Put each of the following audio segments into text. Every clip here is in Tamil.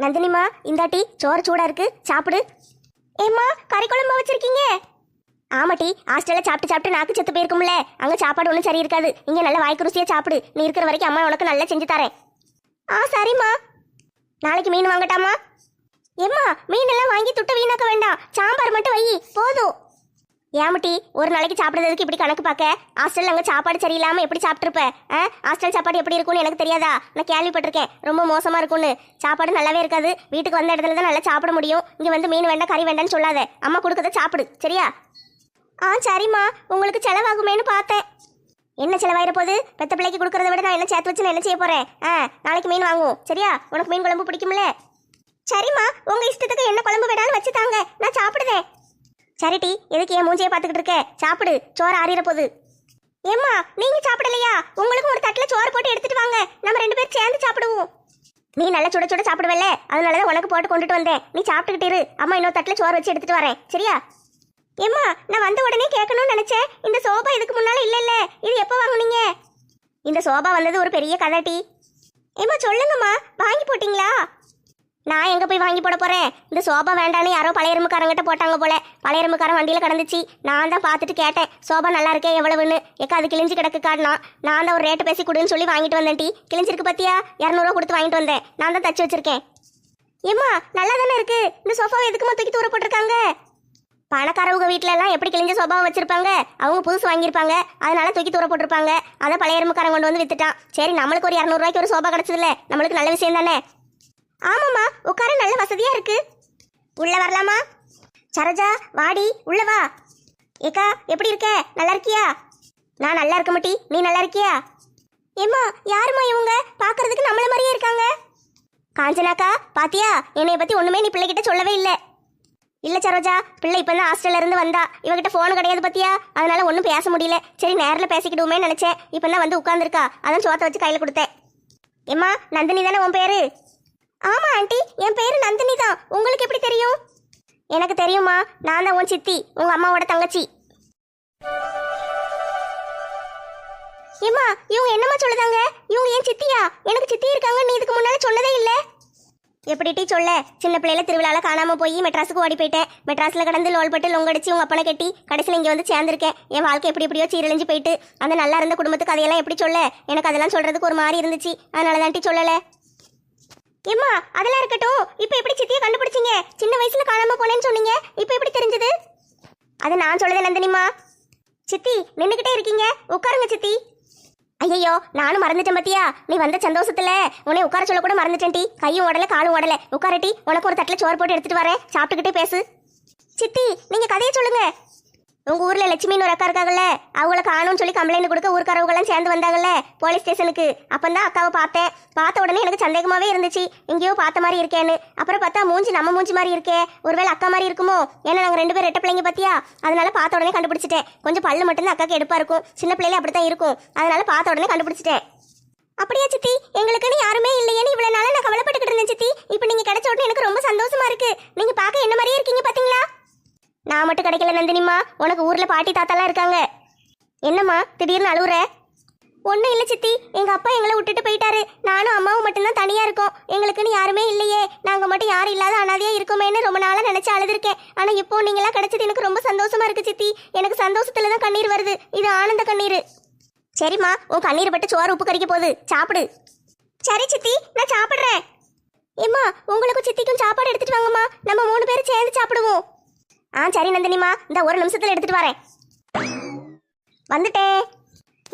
நந்தினிமா இந்தாட்டி சோறு சூடா இருக்கு, சாப்பிடு. ஏம்மா கறி குழம்பு வச்சிருக்கீங்க? ஆமாட்டி, ஹாஸ்டல்ல சாப்பிட்டு சாப்பிட்டு நாக்கு செத்து போயிருக்கும்ல, அங்க சாப்பாடு ஒன்றும் சரி இருக்காது. இங்க நல்ல வாய்க்கு ருசியா சாப்பிடு. நீ இருக்கிற வரைக்கும் அம்மா உனக்கு நல்லா செஞ்சு தரேன். சரிம்மா. நாளைக்கு மீன் வாங்கட்டாமா? ஏம்மா மீன் எல்லாம் வாங்கி துட்ட வீணாக்க வேண்டாம், சாம்பார் மட்டும் வை போதும். ஏமாட்டி ஒரு நாளைக்கு சாப்பிட்றதுக்கு இப்படி கணக்கு பார்க்க? ஹாஸ்டல்ல அங்கே சாப்பாடு சரியில்லாம எப்படி சாப்பிட்ருப்ப? ஹாஸ்டல் சாப்பாடு எப்படி இருக்கும்னு எனக்கு தெரியாதா? நான் கேள்விப்பட்டிருக்கேன் ரொம்ப மோசமா இருக்கும்னு. சாப்பாடு நல்லாவே இருக்காது. வீட்டுக்கு வந்த இடத்துல தான் நல்லா சாப்பிட முடியும். இங்க வந்து மீன் வேண்டாம் கறி வேண்டாம்னு சொல்லாத. அம்மா கொடுக்கறத சாப்பிடு, சரியா? சரிம்மா. உங்களுக்கு செலவாகுமேனு பார்த்தேன். என்ன செலவாயிர போது? பெத்த பிள்ளைக்கு கொடுக்கறத விட நான் என்ன சேர்த்து வச்சு நான் என்ன செய்ய போறேன்? நாளைக்கு மீன் வாங்குவோம், சரியா? உனக்கு மீன் குழம்பு பிடிக்கும்ல? சரிம்மா, உங்க இஷ்டத்துக்கு என்ன குழம்பு வேணாலும் வச்சு தாங்க, நான் சாப்பிடுதேன். சரிட்டி, எதுக்கு என் மூஞ்சியை பார்த்துக்கிட்டு இருக்க? சாப்பிடு, சோறு ஆறிற போகுது. ஏம்மா நீங்க சாப்பிடலையா? உங்களுக்கும் ஒரு தட்டில் சோறு போட்டு எடுத்துட்டு வாங்க, நம்ம 2 பேரும் சேர்ந்து சாப்பிடுவோம். நீ நல்லா சுட சுட சாப்பிடுவல்ல, அதனாலதான் உனக்கு போட்டு கொண்டுட்டு வந்தேன். நீ சாப்பிட்டுக்கிட்டு இரு, அம்மா இன்னொரு தட்டில் சோறு வச்சு எடுத்துட்டு வரேன், சரியா? ஏம்மா நான் வந்த உடனே கேட்கணும்னு நினைச்சேன். இந்த சோபா இதுக்கு முன்னால இல்ல, இது எப்போ வாங்குனீங்க? இந்த சோபா வந்தது ஒரு பெரிய கதைட்டி. ஏம்மா சொல்லுங்கம்மா, வாங்கி போட்டீங்களா? நான் எங்க போய் வாங்கி போட போறேன்? இந்த சோபா வேண்டான்னு யாரோ பழைய எறும்புக்காரங்கிட்ட போட்டாங்க போல. பழைய எறும்புக்காரன் வண்டியில கிடந்துச்சு. நான் தான் பார்த்துட்டு கேட்டேன், சோபா நல்லா இருக்கே எவ்வளவுன்னு. ஏக்கா அது கிழிஞ்சு கிடக்கு காட்டினா. நான் தான் ஒரு ரேட்டு பேசி கொடுன்னு சொல்லி வாங்கிட்டு வந்தேன். டீ கிழிஞ்சிருக்கு பத்தியா? 200 ரூபா கொடுத்து வாங்கிட்டு வந்தேன். நான் தான் தச்சு வச்சிருக்கேன். ஏம்மா நல்லா தானே இருக்கு. இந்த சோஃபாவை எதுக்குமா தூக்கி தூர போட்டிருக்காங்க? பணக்காரவங்க வீட்டுல எல்லாம் எப்படி கிழிஞ்ச சோபாவை வச்சிருப்பாங்க? அவங்க புதுசு வாங்கியிருப்பாங்க, அதனால தூக்கி தூர போட்டிருப்பாங்க. அதை பழைய எறும்புக்காரன் கொண்டு வந்து வித்துட்டான். சரி, நம்மளுக்கு ஒரு 200 ரூபாய்க்கு ஒரு சோபா கிடைச்சதுல நம்மளுக்கு நல்ல விஷயம் தானே. ஆமாம்மா, உட்கார நல்ல வசதியா இருக்கு. உள்ள வரலாமா? சரோஜா வாடி, உள்ள வா. ஏக்கா எப்படி இருக்க? நல்லா இருக்கியா? நான் நல்லா இருக்க மாட்டி, நீ நல்லா இருக்கியா? ஏம்மா யாருமா இவங்க? பாக்குறதுக்கு நம்மள மாதிரியே இருக்காங்க. காஞ்சனாக்கா பாத்தியா? என்னைய பத்தி ஒண்ணுமே நீ பிள்ளைகிட்ட சொல்லவே இல்லை. இல்ல சரோஜா, பிள்ளை இப்ப தான் ஹாஸ்டல்ல இருந்து வந்தா. இவகிட்ட போன் கிடையாது பத்தியா, அதனால ஒன்றும் பேச முடியல. சரி நேரில் பேசிக்கிடுவோமே நினைச்சேன். இப்ப தான் வந்து உட்கார்ந்துருக்கா, அதான் சோத்தை வச்சு கையில கொடுத்தேன். ஏம்மா நந்தினி தானே உன் பேரு? ஆமா ஆண்டி, என் பேரு நந்தினி தான். உங்களுக்கு எப்படி தெரியும்? எனக்கு தெரியுமா, நான் தான் உன் சித்தி, உங்க அம்மாவோட தங்கச்சி. ஏம்மா இவங்க என்னம்மா சொல்லுதாங்க? இவங்க ஏன் சித்தியா? எனக்கு சித்தி இருக்காங்க, நீ இதுக்கு முன்னால சொன்னதே இல்லை. எப்படி டீ சொல்ல? சின்ன பிள்ளையில திருவிழால காணாம போய் மெட்ராஸுக்கு ஓடி போயிட்டேன். மெட்ராஸ்ல கடந்து லோல்பட்டு லொங்கடிச்சு உங்க அப்பனை கட்டி கடைசியில் இங்க வந்து சேர்ந்திருக்கேன். என் வாழ்க்கை எப்படி எப்படியோ சீரழிஞ்சு போயிட்டு அந்த நல்லா இருந்த குடும்பத்துக்கு அதையெல்லாம் எப்படி சொல்ல? எனக்கு அதெல்லாம் சொல்றதுக்கு ஒரு மாதிரி இருந்துச்சு, அதனால தான் டீ சொல்லல. ஏம்மா அதெல்லாம் இருக்கட்டும், இப்போ எப்படி சித்தியை கண்டுபிடிச்சிங்க? சின்ன வயசுல காணாம போனேன்னு சொன்னீங்க, இப்போ எப்படி தெரிஞ்சது? அது நான் சொல்லுதேன் நந்தினிமா. சித்தி நின்றுகிட்டே இருக்கீங்க, உட்காருங்க சித்தி. ஐயோ நானும் மறந்துட்டேன் பத்தியா, நீ வந்த சந்தோஷத்துல உன்னை உட்கார சொல்ல கூட மறந்துட்டேன். டீ கையும் உடல காலும் உடல. உட்காரட்டி, உனக்கு ஒரு தட்டில் சோறு போட்டு எடுத்துட்டு வரேன், சாப்பிட்டுக்கிட்டே பேசு. சித்தி நீங்க கதையை சொல்லுங்க. உங்க ஊர்ல லட்சுமின்னு ஒரு அக்கா இருக்காங்கல்ல, அவங்கள காணும்னு சொல்லி கம்ப்ளைண்ட் கொடுக்க ஊர்க்காரவங்கெல்லாம் சேர்ந்து வந்தாங்கல்ல போலீஸ் ஸ்டேஷனுக்கு. அப்பந்தான் அக்காவை பார்த்தேன். பார்த்த உடனே எனக்கு சந்தேகமாவே இருந்துச்சு, எங்கேயோ பார்த்த மாதிரி இருக்கேன்னு. அப்புறம் பார்த்தா மூஞ்சி நம்ம மூஞ்சி மாதிரி இருக்கே, ஒருவேளை அக்கா மாதிரி இருக்குமோ? ஏன்னா நாங்கள் 2 பேரும் ரெட்ட பிள்ளைங்க பத்தியா, அதனால பார்த்த உடனே கண்டுபிடிச்சிட்டேன். கொஞ்சம் பல்லு மட்டும்தான் அக்காக்கு எடுப்பா இருக்கும், சின்ன பிள்ளைல அப்படித்தான் இருக்கும், அதனால பார்த்த உடனே கண்டுபிடிச்சிட்டேன். அப்படியா சித்தி? எங்களுக்குன்னு யாருமே இல்லையேன்னு இவ்வளவு நாளா நான் கவலைப்பட்டுக்கிட்டு இருந்தேன் சித்தி. இப்போ நீங்க கிடைச்ச உடனே எனக்கு ரொம்ப சந்தோஷமா இருக்கு. நீங்க பார்க்க என்ன மாதிரியே இருக்கீங்க பாத்தீங்களா? நான் மட்டும் கிடைக்கல நந்தினிமா, உனக்கு ஊர்ல பாட்டி தாத்தாலாம் இருக்காங்க. என்னம்மா திடீர்னு அழுவுற? ஒன்றும் இல்லை சித்தி, எங்க அப்பா எங்களை விட்டுட்டு போயிட்டாரு. நானும் அம்மாவும் மட்டும்தான் தனியா இருக்கோம். எங்களுக்குன்னு யாருமே இல்லையே, நாங்க மட்டும் யாரும் இல்லாத அனாதையா இருக்கோமேன்னு ரொம்ப நாளா நினைச்சு அழுதுருக்கேன். ஆனா இப்போ நீங்களா கிடைச்சது எனக்கு ரொம்ப சந்தோஷமா இருக்கு சித்தி. எனக்கு சந்தோஷத்துலதான் கண்ணீர் வருது, இது ஆனந்த கண்ணீர். சரிம்மா, உன் கண்ணீர் பட்டு சோறு உப்பு கறிக்க போகுது, சாப்பிடு. சரி சித்தி, நான் சாப்பிடுறேன். ஏம்மா உங்களுக்கும் சித்திக்கும் சாப்பாடு எடுத்துட்டு வாங்கம்மா, நம்ம 3 பேரும் சேர்ந்து சாப்பிடுவோம். சரி நந்தினிமா, இந்த ஒரு நிமிஷத்துல எடுத்துட்டு வரேன். வந்துட்டேன்.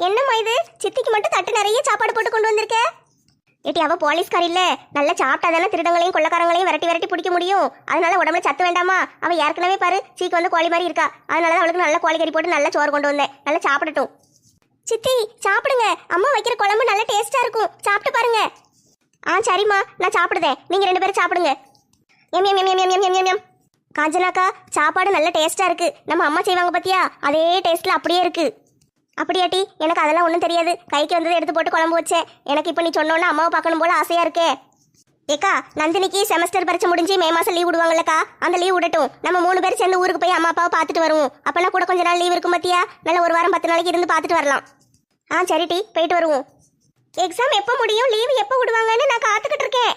என்னம்மா இது, சித்திக்கு மட்டும் தட்டு நிறைய சாப்பாடு போட்டு கொண்டு வந்திருக்க? ஏட்டி அவ போலீஸ்காரி இல்ல, நல்லா சாப்பிட்டா தானே திருடங்களையும் கொள்ளக்காரங்களையும் விரட்டி பிடிக்க முடியும். அதனால உடம்புல சத்து வேண்டாமா? அவ ஏற்கனவே பாரு சீக்கு வந்து கோழி மாதிரி இருக்கா, அதனாலதான் அவளுக்கு நல்ல கோழி கறி போட்டு நல்ல சோறு கொண்டு வந்தேன். நல்லா சாப்பிடட்டும். சித்தி சாப்பிடுங்க, அம்மா வைக்கிற குழம்பு நல்ல டேஸ்டா இருக்கும், சாப்பிட்டு பாருங்க. சரிம்மா நான் சாப்பிடுதேன், நீங்க 2 பேரும் சாப்பிடுங்க. எம் எம் எம் எம் எம் எம் எம். காஞ்சனாக்கா சாப்பாடு நல்ல டேஸ்டா இருக்கு, நம்ம அம்மா செய்வாங்க பத்தியா அதே டேஸ்ட்ல அப்படியே இருக்கு. அப்படியாட்டி? எனக்கு அதெல்லாம் ஒன்றும் தெரியாது, கைக்கு வந்ததை எடுத்து போட்டு குழம்பு வச்சேன். எனக்கு இப்போ நீ சொன்னோன்னா அம்மாவை பார்க்கணும் போல ஆசையா இருக்கே. ஏக்கா நந்தினிக்கு செமஸ்டர் பரிச்சை முடிஞ்சு மே மாசம் லீவ் விடுவாங்கல்லக்கா, அந்த லீவ் விடட்டும். நம்ம 3 பேர் சேர்ந்து ஊருக்கு போய் அம்மா அப்பாவை பார்த்துட்டு வருவோம். அப்பெல்லாம் கூட கொஞ்ச நாள் லீவ் இருக்கும் பத்தியா, நல்ல 1 வாரம் 10 நாளைக்கு இருந்து பார்த்துட்டு வரலாம். சரி டி, போயிட்டு வருவோம். எக்ஸாம் எப்போ முடியும், லீவ் எப்போ விடுவாங்கன்னு நான் காத்துக்கிட்டு இருக்கேன்.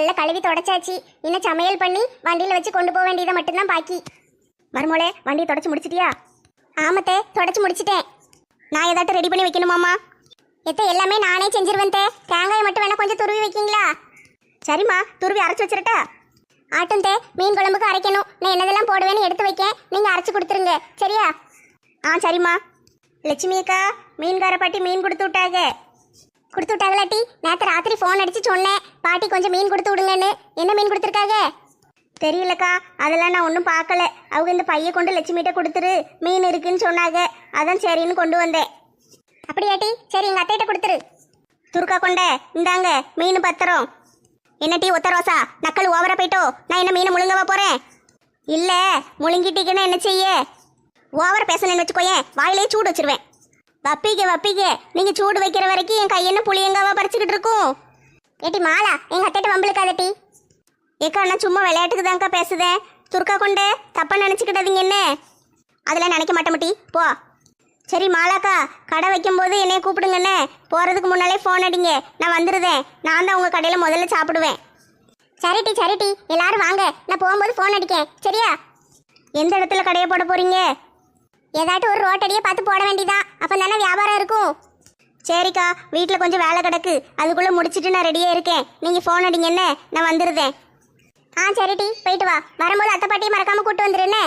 நல்லா கழுவி தொடச்சாச்சு. இன்னும் சமையல் பண்ணி வண்டியில வச்சு கொண்டு போக வேண்டியதை மட்டும்தான் பாக்கி. மருமோளே, வண்டியை தொடச்சு முடிச்சிட்டியா? ஆமத்தே, தொடச்சு முடிச்சிட்டேன். நான் ஏதாட்டும் ரெடி பண்ணி வைக்கணுமாம்மா? எத்த எல்லாமே நானே செஞ்சிருவேன் தே. தேங்காயை மட்டும் வேணா கொஞ்சம் துருவி வைக்கீங்களா? சரிம்மா, துருவி அரைச்சி வச்சிருட்டா? ஆட்டும் தே, மீன் குழம்புக்கு அரைக்கணும். நான் என்னதெல்லாம் போடுவேன்னு எடுத்து வைக்கேன், நீங்க அரைச்சி கொடுத்துருங்க. சரியா? சரிம்மா. லட்சுமி அக்கா, மீன்கார பாட்டி மீன் கொடுத்து விட்டாங்களாட்டி? நேற்று ராத்திரி ஃபோன் அடிச்சு சொன்னேன், பாட்டி கொஞ்சம் மீன் கொடுத்து விடுங்கன்னு. என்ன மீன் கொடுத்துருக்காங்க? தெரியலக்கா, அதெல்லாம் நான் ஒன்றும் பார்க்கல. அவங்க இந்த பையை கொண்டு லட்சுமிகிட்ட கொடுத்துரு, மீன் இருக்குன்னு சொன்னாங்க. அதான் சரின்னு கொண்டு வந்தேன். அப்படியாட்டி? சரி, எங்கள் அத்தைகிட்ட கொடுத்துரு. துர்க்கா கொண்ட இந்தாங்க மீன் பத்திரம். என்ன டீ ஒத்த ரோசா, நக்கல் ஓவரா போயிட்டோ? நான் என்ன மீனை முழுங்கவா போகிறேன்? இல்லை, முழுங்கிட்டீங்கன்னா என்ன செய்ய? ஓவர பேசணுன்னு வச்சுக்கோயேன், வாயிலே சூடு வச்சிருவேன். வப்பிக்க நீங்கள் சூடு வைக்கிற வரைக்கும் என் கையென்ன புளியங்காவா பறிச்சுக்கிட்டு இருக்கும். ஏட்டி மாலா, எங்கள் அத்தைகிட்ட வம்பளுக்காதட்டி. ஏக்கா, நான் சும்மா விளையாட்டுக்கு தான்க்கா பேசுதேன். துர்க்கா கொண்டு தப்பா நினச்சிக்கிட்டதுங்க என்ன? அதெல்லாம் நினைக்க மாட்டேன் டி, போ. சரி மாலாக்கா, கடை வைக்கும்போது என்னைய கூப்பிடுங்கண்ணே. போகிறதுக்கு முன்னாலே ஃபோன் அடிங்க, நான் வந்துடுதேன். நான் தான் உங்கள் கடையில் முதல்ல சாப்பிடுவேன். சரிட்டி, எல்லாரும் வாங்க, நான் போகும்போது ஃபோன் அடிக்கேன். சரியா? எந்த இடத்துல கடையை போட போகிறீங்க? ஏதாட்டும் ஒரு ரோட்டடியை பார்த்து போட வேண்டியதான், அப்போ தானே வியாபாரம் இருக்கும். சரிக்கா, வீட்டில் கொஞ்சம் வேலை கிடக்கு, அதுக்குள்ளே முடிச்சுட்டு நான் ரெடியாக இருக்கேன். நீங்கள் ஃபோன் அடிங்கண்ணே, நான் வந்துடுதேன். சரிட்டி, போயிட்டு வா. வரும்போது அத்தை பாட்டியை மறக்காமல் கூப்பிட்டு வந்துடுறேன்னே.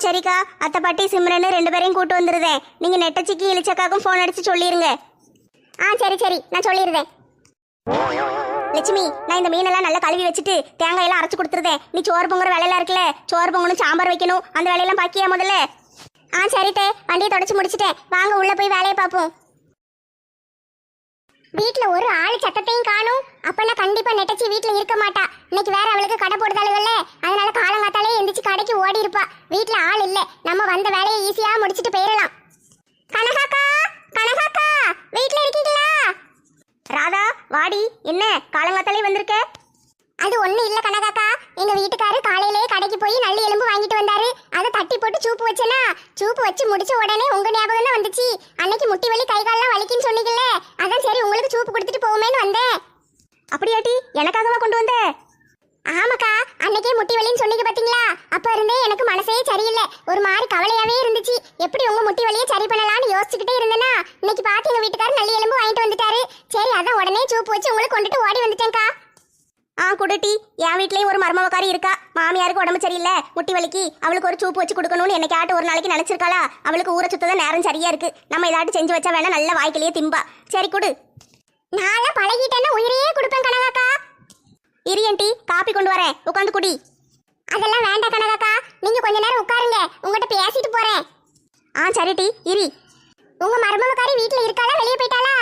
சரிக்கா, அத்தை பாட்டி சிம்ரன்னு 2 பேரையும் கூட்டு வந்துடுதேன். நீங்கள் நெட்டச்சிக்கு இளிச்சக்காக்கும் ஃபோன் அடித்து சொல்லிடுங்க. சரி, நான் சொல்லிடுறேன். லட்சுமி, நான் இந்த மீனெல்லாம் நல்லா கழுவி வச்சுட்டு தேங்காயெல்லாம் அரைச்சி கொடுத்துருதேன். நீ சோறு பொங்குற வேலையெல்லாம் இருக்குல்ல, சோறு பொங்கணும், சாம்பார் வைக்கணும், அந்த வேலையெல்லாம் பாக்கியா முதல்ல? சரிட்டே, வண்டியை தொடச்சி முடிச்சிட்டேன். வாங்க உள்ள போய் வேலையை பார்ப்போம். வீட்டுல ஒரு ஆள் சத்தத்தையும் காணும். அப்பனா கண்டிப்பா நெட்டச்சி வீட்டுல இருக்க மாட்டா. இன்னைக்கு வேற அவளுக்கு கடை போடுதாளுகள்ல, அதனால காலங்காத்தாலே எந்திரிச்சு கடைக்கு ஓடி இருப்பா. வீட்டுல ஆள் இல்ல, நம்ம வந்த வேலையை ஈஸியா முடிச்சிட்டு போயிடலாம். கனகாக்கா, வீட்டுல இருக்கீங்களா? ராதா, வாடி. என்ன காலங்காத்தாலே வந்திருக்க? அது ஒண்ணு இல்ல கனகாக்கா, எங்க வீட்டுக்காரு காலையிலேயே கடைக்கு போய் நல்லி எலும்பு வாங்கிட்டு வந்தாரு. அதை தட்டி போட்டு சூப்பு வச்சேனா, சூப்பு வச்சு முடிச்ச உடனே உங்க ஞாபகம் தான் வந்துச்சு. அன்னைக்கு முட்டி வலி கை கால்லாம் வலிக்குன்னு சொன்னீங்கல்ல, அதான் சரி உங்களுக்கு சூப்பு கொடுத்துட்டு போவோமேன்னு வந்தேன். அப்படியாட்டி? எனக்காகவா கொண்டு வந்த? ஆமாக்கா, அன்னைக்கே முட்டி வலின்னு சொன்னீங்க பாத்தீங்களா? அப்ப இருந்தே எனக்கு மனசே சரியில்லை, ஒரு மாதிரி கவலையாவே இருந்துச்சு. எப்படி உங்க முட்டி வலியை சரி பண்ணலாம்னு யோசிச்சுக்கிட்டே இருந்தேன்னா, இன்னைக்கு பார்த்து எங்க வீட்டுக்காரு நல்லி எலும்பு வாங்கிட்டு வந்துட்டாரு. சரி, அதான் உடனே சூப்பு வச்சு உங்களுக்கு கொண்டுட்டு ஓடி வந்துட்டேன்க்கா. குடுட்டி, என் வீட்லயும் ஒரு மருமவக்காரி இருக்கா. மாமியாருக்கு உடம்பு சரியில்லை, முட்டி வலிக்கு, அவளுக்கு ஒரு சூப்பு வச்சு கொடுக்கணும்னு என்னைக்காட்டு ஒரு நாளைக்கு நினைச்சிருக்காளா? அவளுக்கு ஊற சுத்ததான் நேரம் சரியா இருக்கு. நம்ம ஏதாட்டு செஞ்சு வச்சா வேணா நல்ல வாய்க்கிலேயே திம்பா. சரி கொடு. நான் பழகிட்டேன்னா உயிரையே கொடுப்பேன் கனகாக்கா. இரியன்டி, காப்பி கொண்டு வரேன், உட்காந்து குடி. அதெல்லாம் வேண்டாம் கனகாக்கா, நீங்க கொஞ்ச நேரம் உட்காருங்க, உங்ககிட்ட பேசிட்டு போறேன். சரிட்டி, இரி. உங்க மருமவக்காரி வீட்டுல இருக்காளா, வெளியே போயிட்டாளா?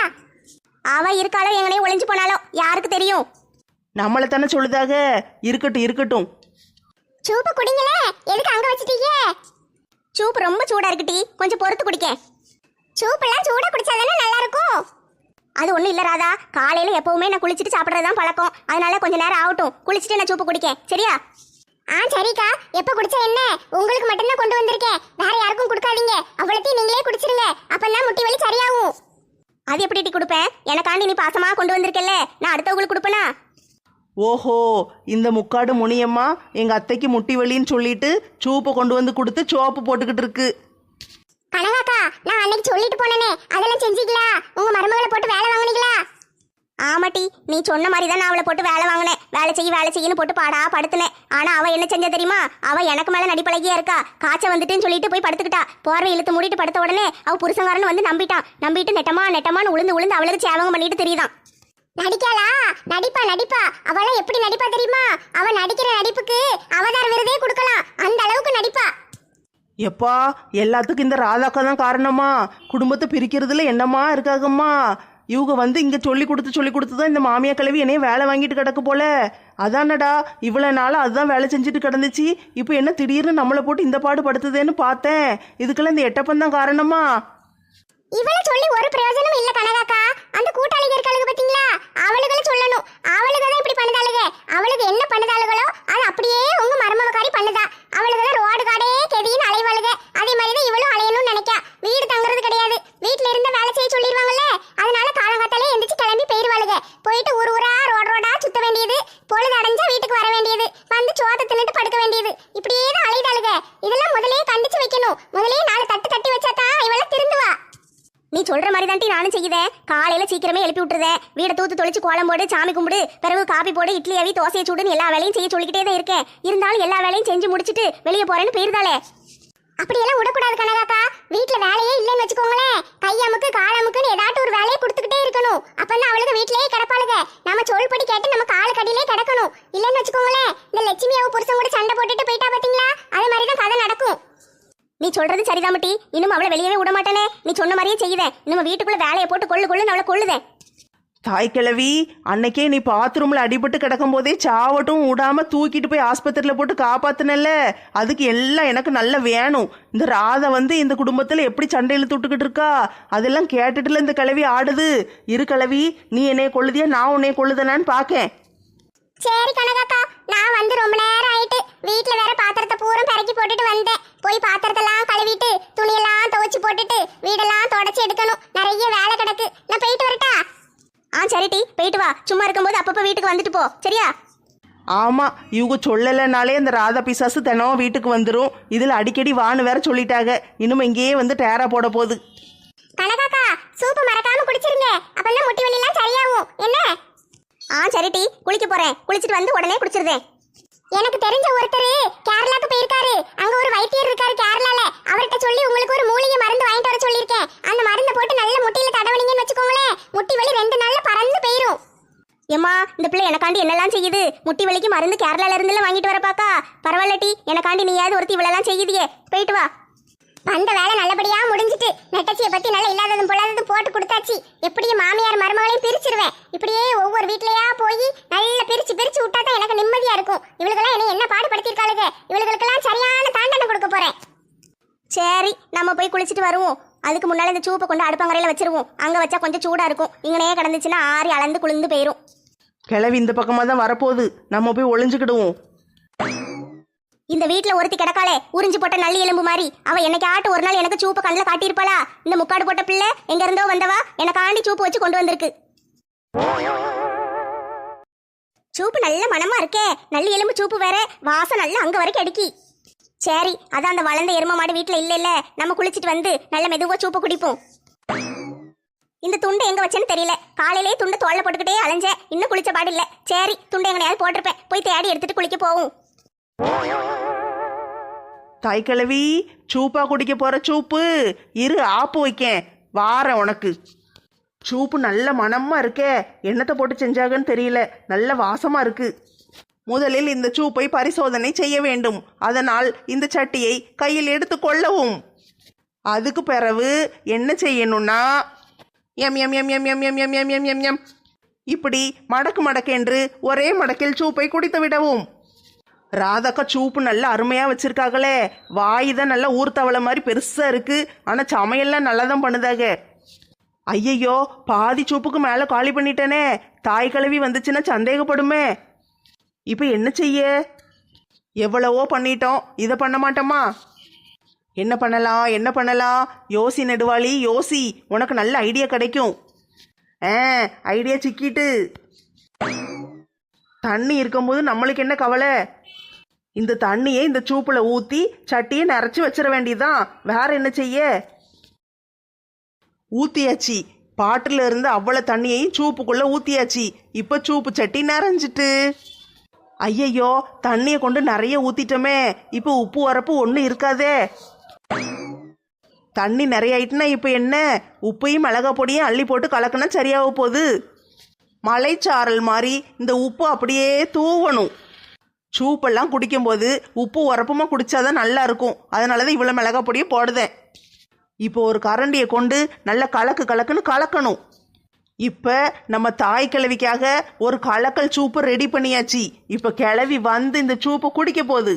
அவ இருக்காளோ எங்கனையும் ஒளிஞ்சு போனாலோ யாருக்கு தெரியும்? நம்மளை தானே சொல்லுதாக. இருக்கட்டும். சூப்பு குடிங்களே, எதுக்கு அங்க வச்சிட்டீங்க? சூப்பு ரொம்ப சூடா இருக்குடி, கொஞ்சம் பொறுத்து குடிக்க. சூப்பெல்லாம் சூடா குடிச்சாதானே நல்லா இருக்கும். அது ஒண்ணும் இல்ல ராதா, காலையில எப்பவுமே நான் குளிச்சுட்டு சாப்பிட்றதுதான் பழக்கம். அதனால கொஞ்சம் நேரம் ஆகட்டும், குளிச்சுட்டு நான் சூப்பு குடிக்க. சரியா? சரிக்கா, எப்ப குடிச்சா என்ன? உங்களுக்கு மட்டும்தான் கொண்டு வந்திருக்கேன், வேற யாருக்கும் கொடுக்காதீங்க. அவ்வளோத்தையும் நீங்களே குடிச்சிருங்க, அப்பதான் முட்டி வலி சரியாகும். அது எப்படி கொடுப்பேன்? எனக்காண்டி நீ பாசமா கொண்டு வந்திருக்கல, நான் அடுத்தவங்களுக்கு கொடுப்பேனா? ஓஹோ, இந்த முக்காடு முனியம்மா எங்க அத்தைக்கு முட்டி வலின்னு சொல்லிட்டு சூப்பை கொண்டு வந்து கொடுத்து சோப்பு போட்டுக்கிட்டு இருக்கு. கனகாக்கா, நான் அன்னைக்கு சொல்லிட்டு போனேனே, அதெல்லாம் செஞ்சீங்களா? உங்க மருமகளை போட்டு வேலை வாங்குனீங்களா? ஆமாட்டி, நீ சொன்ன மாதிரி தான் நான் அவளை போட்டு வேலை வாங்கினேன். வேலை செய்யன்னு போட்டு பாடா படுத்துனேன். ஆனா அவ என்ன செஞ்சா தெரியுமா? அவ எனக்கு மேல நடிப்பழகியா இருக்கா. காய்ச்ச வந்துட்டுன்னு சொல்லிட்டு போய் படுத்துக்கிட்டா. போர்வை இழுத்து மூடிட்டு படுத்த உடனே அவ புருஷங்காரன்னு வந்து நம்பிட்டு நெட்டமான்னு உளுந்து அவளுக்கு சேவகம் பண்ணிட்டு தெரியுதான். நடிக்காளா? நடிப்பா. அவளாம் எப்படி நடிப்பா தெரியுமா? அவ நடிக்கிற நடிப்புக்கு அவதார் விருதே கொடுக்கலாம், அந்த அளவுக்கு நடிப்பா. எப்பா, எல்லாத்துக்கும் இந்த ராதாக்கா தான் காரணமா? குடும்பத்தை பிரிக்கிறதுல என்னம்மா இருக்காகம்மா? இவங்க வந்து இங்கே சொல்லி கொடுத்து தான் இந்த மாமியா கிழவி என்னைய வேலை வாங்கிட்டு கிடக்கு போல. அதானடா, இவ்வளோ நாள் அதுதான் வேலை செஞ்சுட்டு கிடந்துச்சு. இப்போ என்ன திடீர்னு நம்மளை போட்டு இந்த பாடு படுத்துதேன்னு பார்த்தேன். இதுக்கெல்லாம் இந்த எட்டப்பன் தான் காரணமா? இவளை சொல்லி ஒரு பிரயோஜனம் இல்ல கனகாக்கா. அந்த கூட்டாளிக இருக்காளுங்க பாத்தீங்களா, அவளுகளை சொல்லணும். அவளுக தான் இப்படி பண்ணுதாளுங்க. அவளுக்கு என்ன பண்ணுதாளுகளோ அது அப்படியே உங்க மருமவக்காரி பண்ணுதா. அவளுக்கு தான் ரோடு காடே கெதின்னு அலைவாளுக. அதே மாதிரி தான் இவளும் அலையணும்னு நினைக்கா. வீடு தங்குறது கிடையாது, வீட்டுல இருந்த வேலை செய்ய சொல்லிடுவாங்கல்ல. அதனால காலங்காத்தாலே எந்திரிச்சு கிளம்பி போயிருவாளுங்க. போயிட்டு ஊர் ஊரா ரோடா சுத்த வேண்டியது. முதலே 4 தட்டு தட்டி வச்சாதான் இவள திருந்துவா. நீ சொல்ற மாதிரி தான்டி நானும் செய்யுதேன். காலையில சீக்கிரமே எழுப்பி விட்டுருதேன். வீடை தூத்து தொளிச்சு கோலம் போடு, சாமி கும்பிடு, பிறகு காப்பி போடு, இட்லி அவி, தோசையை சுடுன்னு எல்லா வேலையும் செய்ய சொல்லிக்கிட்டே தான் இருக்கேன். இருந்தாலும் எல்லா வேலையும் செஞ்சு முடிச்சிட்டு வெளியே போறேன்னு போயிருந்தாளே. அப்படியெல்லாம் விடக்கூடாது கனகாக்கா. வீட்டுல வேலையே இல்லைன்னு வச்சுக்கோங்களேன், கையாமுக்கு காலாமுக்குன்னு ஏதாட்டும் ஒரு வேலையை கொடுத்துக்கிட்டே இருக்கணும். அப்பதான் அவளுக்கு வீட்லயே கிடப்பாளுங்க. நம்ம சொல்படி கேட்டு நம்ம காலு கடியிலே கிடக்கணும். இல்லைன்னு வச்சுக்கோங்களேன், இந்த லட்சுமியாவும் புருஷன் கூட சண்டை போட்டுட்டு போயிட்டா பாத்தீங்களா, அது மாதிரிதான் கதை நடக்கும். நீ சொல்றது சரிதாமட்டி. இன்னும் அவளை வெளியவே விட மாட்டானே. நீ சொன்ன மாதிரியே செய்யுதேன். இன்னும் வீட்டுக்குள்ள வேலையை போட்டு கொள்ளுன்னு அவளை கொள்ளுதேன். தாய் கிழவி, அன்னைக்கே நீ பாத்ரூம்ல அடிபட்டு கிடக்கும் போதே சாவட்டும் விடாம தூக்கிட்டு போய் ஆஸ்பத்திரியில போட்டு காப்பாத்தினல்ல, அதுக்கு எல்லாம் எனக்கு நல்ல வேணும். இந்த ராதை இந்த குடும்பத்துல எப்படி சண்டை இழுத்து விட்டுக்கிட்டு இருக்கா, அதெல்லாம் கேட்டுட்டுல இந்த கிழவி ஆடுது. இரு கிழவி, நீ என்னைய கொள்ளுதியா நான் உன்னைய கொள்ளுதனான்னு பாக்கேன். சரி கனகாக்கா, நான் ரொம்ப நேரம் ஆயிட்டு. வீட்டுல வேற பாத்திரத்தை பூரா பறக்கி போட்டுட்டு வந்தேன். போய் பாத்திரத்தெல்லாம் கழுவிட்டு துணியெல்லாம் துவைச்சு போட்டுட்டு வீடெல்லாம் தொடச்சி எடுக்கணும். நிறைய வேலை கிடக்கு. நான் போயிட்டு வரட்டா? சரிட்டி, போயிட்டு வா. சும்மா இருக்கும்போது அப்பப்ப வீட்டுக்கு வந்துட்டு போ, சரியா? ஆமா, இவங்க சொல்லலைனாலே இந்த ராதா பிசாசு தினம் வீட்டுக்கு வந்துடும். இதுல அடிக்கடி வான்னு வேற சொல்லிட்டாங்க. இன்னும் இங்கேயே டேரா போட போகுது. கனகாக்கா, சூப்பு மறக்காம குடிச்சிருங்க. அப்பதான் முட்டி வலிலாம் சரியாகும். என்ன? சரிட்டி, குளிக்க போறேன். குளிச்சிட்டு வந்து உடனே குடிச்சிருந்தேன். எனக்கு தெரிஞ்ச ஒருத்தர் கேரளாக்கு போயிருக்காரு. அங்க ஒரு வைத்தியர் இருக்காரு கேரளால. அவர்கிட்ட சொல்லி உங்களுக்கு ஒரு மூலிகை மருந்து வாங்கிட்டு வர சொல்லியிருக்கேன். அந்த மருந்தை போட்டு நல்ல முட்டியில தடவனீங்கன்னு வச்சுக்கோங்களேன், முட்டி வலி 2 நாள்ல பறந்து போயிரும். ஏம்மா, இந்த பிள்ளை எனக்காண்டி என்னெல்லாம் செய்யுது. முட்டி வலிக்கு மருந்து கேரளால இருந்துல வாங்கிட்டு வர பாக்கா. பரவாயில்லட்டி, எனக்காண்டி நீயாவது ஒருத்தி இவ்வளெல்லாம் செய்யுதியே. போயிட்டு வா. வந்த வேலை நல்லபடியா முடிஞ்சிட்டு நெட்டச்சியை பத்தி நல்லா இல்லாததும் பொல்லாததும் போட்டு கொடுத்தாச்சு. எப்படியும் மாமியார் மருமகளையும் பிரிச்சிருவேன். இப்படியே ஒவ்வொரு வீட்லயா போய் நல்லா பிரிச்சு பிரிச்சு விட்டா தான் எனக்கு நிம்மதியா இருக்கும். இவளுக்கெல்லாம் என்ன பாடுபடுத்திருக்காளுங்க. இவளுக்கெல்லாம் சரியான தாண்டனை கொடுக்க போறேன். சரி, நம்ம போய் குளிச்சுட்டு வருவோம். அதுக்கு முன்னால இந்த சூப்பை கொண்டு அடுப்பங்கரையில வச்சிருவோம். அங்க வச்சா கொஞ்சம் சூடா இருக்கும். இங்கனே கிடந்துச்சுன்னா ஆறி அளந்து குளிர்ந்து போயிரும். கிளவி இந்த பக்கமா தான் வரப்போகுது. நம்ம போய் ஒளிஞ்சுக்கிடுவோம். இந்த வீட்டுல ஒருத்தி கிடக்காளே, உறிஞ்சு போட்ட நல்லி எலும்பு மாதிரி. அவ என்னைக்காட்டு ஒரு நாள் எனக்கு சூப்பை கண்ணில் காட்டியிருப்பாளா? இந்த முக்காடு போட்ட பிள்ளை எங்க இருந்தோ வந்தவா எனக்காண்டி சூப்பு வச்சு கொண்டு வந்திருக்கு. சூப்பு நல்ல மனமா இருக்கே. நல்லி எலும்பு சூப்பு வேற, வாசம் நல்ல அங்க வரைக்கும் அடிக்கி. சரி, அதான் அந்த வளர்ந்த எரும மாடு வீட்டுல இல்ல, நம்ம குளிச்சுட்டு வந்து நல்ல மெதுவா சூப்பு குடிப்போம். இந்த துண்டு எங்க வச்சேன்னு தெரியல. காலையிலேயே துண்டு தோல்ல போட்டுக்கிட்டே அலைஞ்சேன். இன்னும் குளிச்ச பாடு இல்ல. சரி, துண்டு எங்கனையாவது போட்டிருப்பேன். போய் தேடி எடுத்துட்டு குளிக்க போவோம். தாய் கிழவி, சூப்பா குடிக்க போற சூப்பு. இரு, ஆப்பு வைக்கேன், வாரேன் உனக்கு. சூப்பு நல்ல மணமா இருக்கே. என்னத்தை போட்டு செஞ்சாங்கன்னு தெரியல, நல்ல வாசமா இருக்கு. முதலில் இந்த சூப்பை பரிசோதனை செய்ய வேண்டும். அதனால் இந்த சட்டியை கையில் எடுத்து கொள்ளவும். அதுக்கு பிறகு என்ன செய்யணும்னா, எம் எம் எம் எம் எம் எம் எம் எம் எம் எம் எம் இப்படி மடக்கு மடக்கென்று ஒரே மடக்கில் சூப்பை குடித்து விடவும். ராதாக்கா சூப்பு நல்லா அருமையா வச்சிருக்காங்களே. வாய் தான் நல்லா ஊர்த்தவளை மாதிரி பெருசா இருக்கு. ஆனா சமையல்லாம் நல்லா தான் பண்ணுதாக. ஐயையோ, பாதி சூப்புக்கு மேல காலி பண்ணிட்டேனே. தாய் கிழவி வந்துச்சுன்னா சந்தேகப்படுமே. இப்ப என்ன செய்ய? எவ்வளவோ பண்ணிட்டோம், இதை பண்ண மாட்டோமா? என்ன பண்ணலாம்? யோசி நெடுவாளி, யோசி. உனக்கு நல்ல ஐடியா கிடைக்கும். ஐடியா சிக்கிட்டு. தண்ணி இருக்கும்போது நம்மளுக்கு என்ன கவலை? இந்த தண்ணியை இந்த சூப்புல ஊத்தி சட்டியை நிறைச்சி வச்சிட வேண்டியதுதான். வேற என்ன செய்ய? ஊத்தியாச்சு. பாட்டில இருந்து அவ்வளவு தண்ணியையும் சூப்புக்குள்ள ஊத்தியாச்சு. இப்ப சூப்பு சட்டி நிறைஞ்சிட்டு. ஐயையோ, தண்ணியை கொண்டு நிறைய ஊத்திட்டோமே. இப்ப உப்பு வரப்பு ஒண்ணு இருக்காதே. தண்ணி நிறைய ஆயிட்டுனா இப்ப என்ன? உப்பையும் மிளகா பொடியும் அள்ளி போட்டு கலக்குனா சரியாக போகுது. மலைச்சாரல் மாதிரி இந்த உப்பு அப்படியே தூவணும். சூப்பெல்லாம் குடிக்கும்போது உப்பு உரப்புமா குடிச்சாதான் நல்லா இருக்கும். அதனாலதான் இவ்வளவு மிளகா பொடியை போடுதேன். இப்போ ஒரு கரண்டியை கொண்டு நல்லா கலக்குன்னு கலக்கணும். இப்ப நம்ம தாய் கிழவிக்காக ஒரு கலக்கல் சூப்பு ரெடி பண்ணியாச்சு. இப்ப கிழவி இந்த சூப்பை குடிக்க போகுது.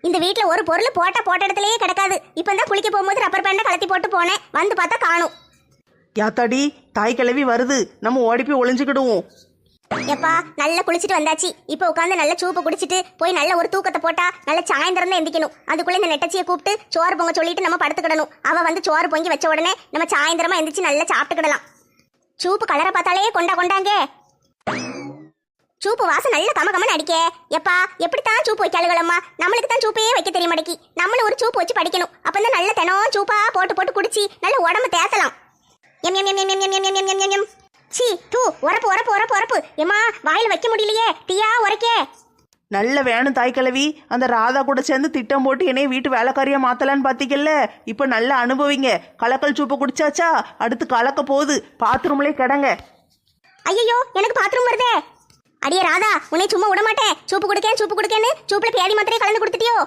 இந்த வீட்டுல ஒரு பொருள் போட்ட இடத்துலயே கிடக்காது. இப்பதான் குளிக்க போகும்போது ரப்பர் பேண்டை கலத்தி போட்டு போனேன். வந்து பார்த்தா காணும். யாத்தாடி, தாய் கிழவி வருது. நம்ம ஓடி போய் ஒளிஞ்சுக்கிடுவோம். எப்பா, நல்லா குளிச்சுட்டு வந்தாச்சு. இப்ப உட்காந்து நல்ல சூப்பை குடிச்சிட்டு போய் நல்ல ஒரு தூக்கத்தை போட்டா நல்ல சாயந்தரம் தான் எந்திக்கணும். அதுக்குள்ள இந்த நெட்டச்சியை கூப்பிட்டு சோறு பொங்க சொல்லிட்டு நம்ம படுத்துக்கிடணும். அவ சோறு பொங்கி வச்ச உடனே நம்ம சாயந்தரமா எந்திரிச்சு நல்லா சாப்பிட்டுக்கிடலாம். சூப்பு கலரை பார்த்தாலே கொண்டாங்க. சூப்பு வாசம் நல்ல கமகமன்னு அடிக்க. எப்பா எப்படித்தான் சூப்பு வைக்காளுகளம்மா, நம்மளுக்கு தான் சூப்பையே வைக்க தெரிய மாட்டேக்கி. நம்மளும் ஒரு சூப்பு வச்சு படிக்கணும். அப்பதான் நல்ல தினம் சூப்பா போட்டு போட்டு குடிச்சு நல்ல உடம்பு தேத்தலாம். எம் எம் எம் எம் எம் எம் எம் எம் எம் எம் எம். சீ தூ, உரப்பு உரப்பு உரப்பு உரப்பு. ஏமா வாயில வைக்க முடியலையே, தீயா உரைக்கே. நல்ல வேணும் தாய் கிழவி. அந்த ராதா கூட சேர்ந்து திட்டம் போட்டு என்னைய வீட்டு வேலைக்காரியா மாத்தலான்னு பாத்தீங்கல்ல. இப்ப நல்லா அனுபவிங்க. கலக்கல் சூப்பை குடிச்சாச்சா, அடுத்து கலக்க போகுது. பாத்ரூம்லயே கிடங்க. ஐயோ எனக்கு பாத்ரூம் வருதே. அடியே ராதா, உன்னை சும்மா விட மாட்டேன். சூப்பு குடுக்கேன்னு சூப்புல பேதி மாத்திரையை கலந்து கொடுத்துட்டியோ?